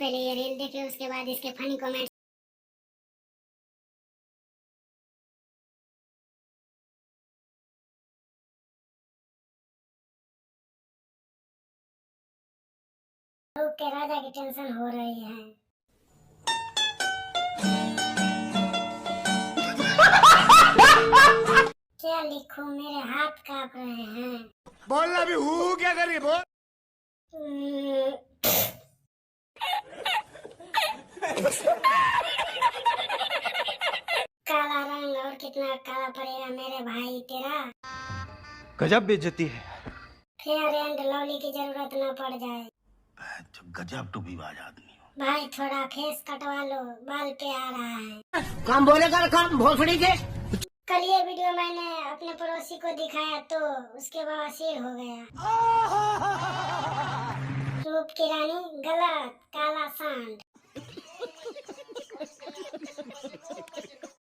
पहले ये रील देखे, उसके बाद इसके फनी कमेंट। लोग के राजा की टेंशन हो रही है। क्या लिखूं, मेरे हाथ कांप रहे हैं। बोलना भी हूँ क्या करिए बोल। काला रंग और कितना काला पड़ेगा मेरे भाई तेरा। गजब बेइज्जती है। फेयर एंड लवली की जरूरत न पड़ जाए। गजब टूबीबाज आदमी हो भाई, थोड़ा फेस कटवा लो, बाल पे आ रहा है। काम बोले कर काम भोसड़ी के। कल ये वीडियो मैंने अपने पड़ोसी को दिखाया तो उसके बवासीर हो गया। रूप की रानी गलत, काला सांड।